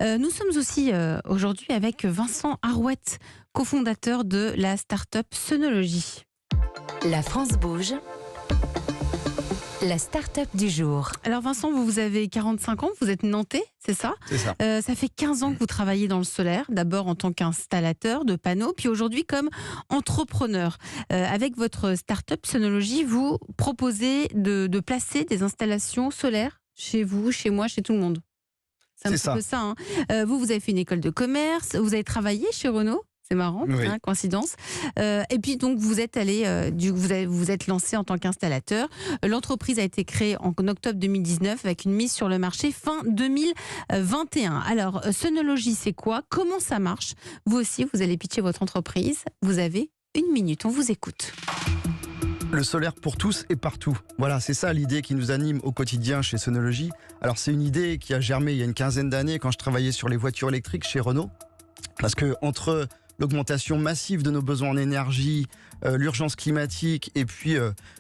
Nous sommes aussi aujourd'hui avec Vincent Arouette, cofondateur de la start-up Sonologie. La France bouge. La start-up du jour. Alors Vincent, vous avez 45 ans, vous êtes nantais, c'est ça ? C'est ça. Ça fait 15 ans que vous travaillez dans le solaire, d'abord en tant qu'installateur de panneaux, puis aujourd'hui comme entrepreneur. Avec votre start-up Sonologie, vous proposez de placer des installations solaires chez vous, chez moi, chez tout le monde. C'est un petit peu ça. Hein. Vous avez fait une école de commerce, vous avez travaillé chez Renault. C'est marrant, oui. Hein, coïncidence. Et puis donc vous êtes vous êtes lancé en tant qu'installateur. L'entreprise a été créée en octobre 2019 avec une mise sur le marché fin 2021. Alors Sonologie, c'est quoi ? Comment ça marche ? Vous aussi, vous allez pitcher votre entreprise. Vous avez 1 minute, on vous écoute. Le solaire pour tous et partout. Voilà, c'est ça l'idée qui nous anime au quotidien chez Sonologie. Alors c'est une idée qui a germé il y a une quinzaine d'années quand je travaillais sur les voitures électriques chez Renault. Parce que entre l'augmentation massive de nos besoins en énergie, l'urgence climatique et puis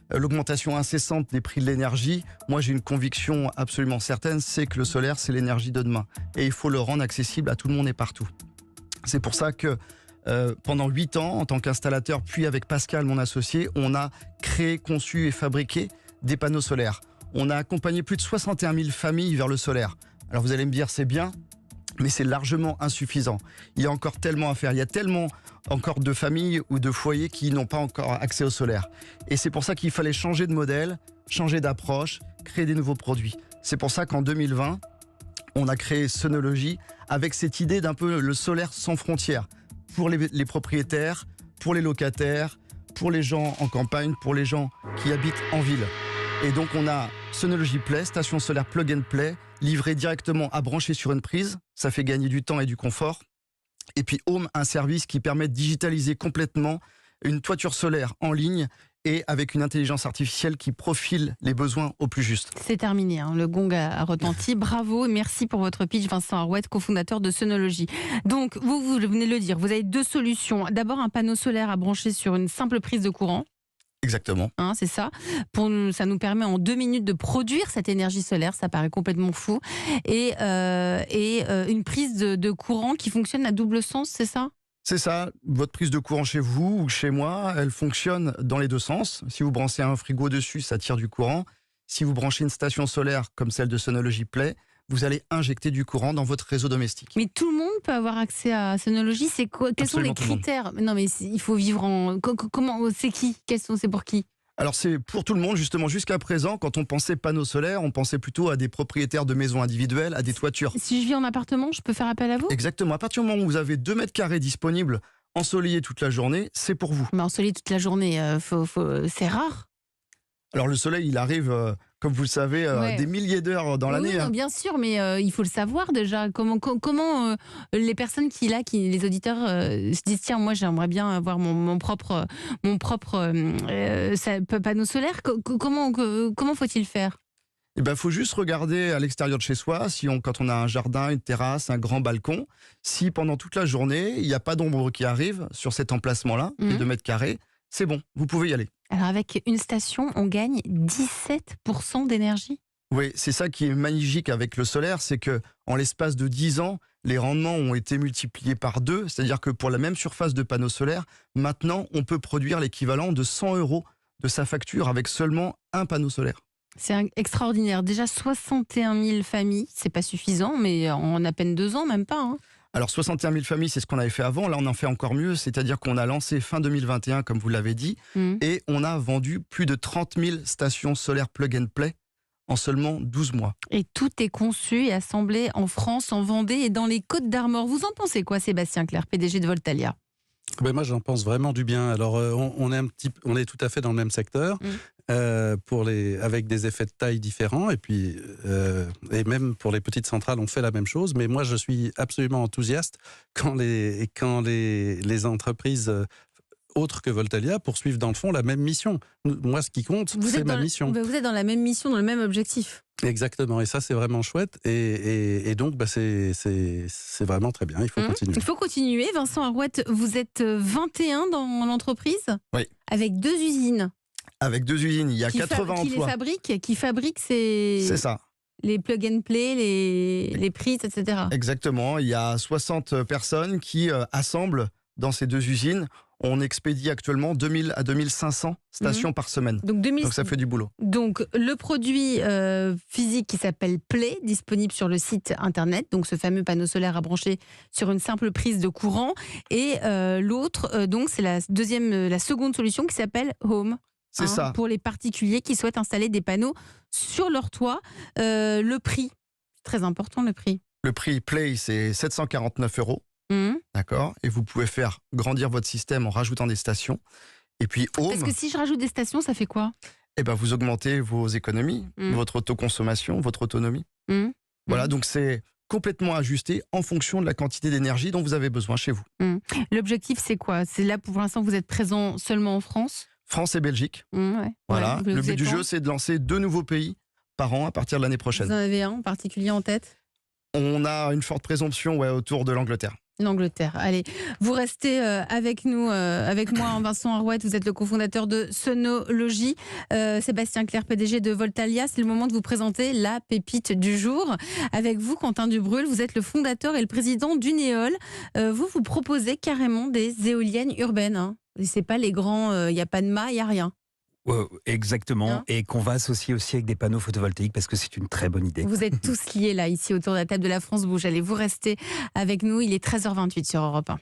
l'augmentation incessante des prix de l'énergie, moi j'ai une conviction absolument certaine, c'est que le solaire c'est l'énergie de demain. Et il faut le rendre accessible à tout le monde et partout. C'est pour ça que pendant 8 ans, en tant qu'installateur, puis avec Pascal, mon associé, on a créé, conçu et fabriqué des panneaux solaires. On a accompagné plus de 61 000 familles vers le solaire. Alors vous allez me dire, c'est bien, mais c'est largement insuffisant. Il y a encore tellement à faire. Il y a tellement encore de familles ou de foyers qui n'ont pas encore accès au solaire. Et c'est pour ça qu'il fallait changer de modèle, changer d'approche, créer des nouveaux produits. C'est pour ça qu'en 2020, on a créé Sonologie avec cette idée d'un peu le solaire sans frontières. Pour les propriétaires, pour les locataires, pour les gens en campagne, pour les gens qui habitent en ville. Et donc on a Sonologie Play, station solaire plug and play, livrée directement à brancher sur une prise. Ça fait gagner du temps et du confort. Et puis Home, un service qui permet de digitaliser complètement une toiture solaire en ligne et avec une intelligence artificielle qui profile les besoins au plus juste. C'est terminé, hein. Le gong a retenti. Bravo et merci pour votre pitch, Vincent Arouette, cofondateur de Sonologie. Donc, vous venez de le dire, vous avez 2 solutions. D'abord, un panneau solaire à brancher sur une simple prise de courant. Exactement. Hein, c'est ça. Ça nous permet en 2 minutes de produire cette énergie solaire, ça paraît complètement fou. Et une prise de courant qui fonctionne à double sens, c'est ça ? C'est ça, votre prise de courant chez vous ou chez moi, elle fonctionne dans les 2 sens. Si vous branchez un frigo dessus, ça tire du courant. Si vous branchez une station solaire comme celle de Sonologie Play, vous allez injecter du courant dans votre réseau domestique. Mais tout le monde peut avoir accès à Sonologie. C'est quoi ? Quels sont les critères ? Non, mais il faut vivre en... Comment ? C'est qui ? C'est pour qui ? Alors c'est pour tout le monde, justement. Jusqu'à présent, quand on pensait panneaux solaires, on pensait plutôt à des propriétaires de maisons individuelles, à des toitures. Si je vis en appartement, je peux faire appel à vous ? Exactement. À partir du moment où vous avez 2 mètres carrés disponibles, ensoleillés toute la journée, c'est pour vous. Mais ensoleillé toute la journée, c'est rare. Alors le soleil, il arrive, comme vous le savez, des milliers d'heures dans l'année. Oui, bien sûr, mais il faut le savoir déjà. Comment les personnes les auditeurs se disent tiens, moi j'aimerais bien avoir mon propre panneau solaire. Comment faut-il faire ? Eh ben, faut juste regarder à l'extérieur de chez soi, quand on a un jardin, une terrasse, un grand balcon, si pendant toute la journée, il n'y a pas d'ombre qui arrive sur cet emplacement-là, les 2 mètres carrés, c'est bon, vous pouvez y aller. Alors avec une station, on gagne 17% d'énergie. Oui, c'est ça qui est magique avec le solaire, c'est que en l'espace de 10 ans, les rendements ont été multipliés par 2, c'est-à-dire que pour la même surface de panneaux solaires, maintenant, on peut produire l'équivalent de 100 € de sa facture avec seulement un panneau solaire. C'est extraordinaire. Déjà 61 000 familles, c'est pas suffisant, mais en à peine 2 ans, même pas. Hein. Alors 61 000 familles, c'est ce qu'on avait fait avant. Là, on en fait encore mieux, c'est-à-dire qu'on a lancé fin 2021, comme vous l'avez dit, et on a vendu plus de 30 000 stations solaires plug and play en seulement 12 mois. Et tout est conçu et assemblé en France, en Vendée et dans les Côtes-d'Armor. Vous en pensez quoi, Sébastien Clerc, PDG de Voltalia ? Ben moi, j'en pense vraiment du bien. Alors, on est tout à fait dans le même secteur, avec des effets de taille différents, et puis et même pour les petites centrales, on fait la même chose. Mais moi, je suis absolument enthousiaste quand les entreprises autres que Voltalia poursuivent dans le fond la même mission. Moi, ce qui compte, c'est ma mission. Vous êtes dans la même mission, dans le même objectif. Exactement, et ça c'est vraiment chouette, et donc c'est vraiment très bien, il faut continuer. Il faut continuer. Vincent Arouette, vous êtes 21 dans l'entreprise ? Oui. Avec 2 usines. Avec 2 usines, il y a 80 emplois. Qui fabriquent ces... C'est ça. les plug and play, les prises, etc. Exactement, il y a 60 personnes qui assemblent dans ces 2 usines. On expédie actuellement 2000 à 2500 stations par semaine. Donc, Donc ça fait du boulot. Donc le produit physique qui s'appelle Play, disponible sur le site internet, donc ce fameux panneau solaire à brancher sur une simple prise de courant. Et l'autre, donc c'est la seconde solution qui s'appelle Home. C'est ça. Pour les particuliers qui souhaitent installer des panneaux sur leur toit. Le prix, c'est très important le prix. Le prix Play, c'est 749 €. D'accord. Et vous pouvez faire grandir votre système en rajoutant des stations. Et puis Home. Parce que si je rajoute des stations, ça fait quoi? Eh ben, vous augmentez vos économies, votre autoconsommation, votre autonomie. Voilà, donc c'est complètement ajusté en fonction de la quantité d'énergie dont vous avez besoin chez vous. L'objectif, c'est quoi? C'est là, pour l'instant, vous êtes présent seulement en France? France et Belgique. Ouais. Voilà. Ouais, le but du jeu, c'est de lancer 2 nouveaux pays par an à partir de l'année prochaine. Vous en avez un en particulier en tête? On a une forte présomption autour de l'Angleterre. L'Angleterre. Allez, vous restez avec nous, avec moi, Vincent Arouette. Vous êtes le cofondateur de Sonology. Sébastien Clerc, PDG de Voltalia. C'est le moment de vous présenter la pépite du jour. Avec vous, Quentin Dubrul, vous êtes le fondateur et le président d'Unéol. Vous proposez carrément des éoliennes urbaines. Hein. C'est pas les grands, il n'y a pas de mât, il n'y a rien. Exactement, et qu'on va associer aussi avec des panneaux photovoltaïques parce que c'est une très bonne idée. Vous êtes tous liés là, ici, autour de la table de la France Bouge. Allez, vous restez avec nous, il est 13h28 sur Europe 1.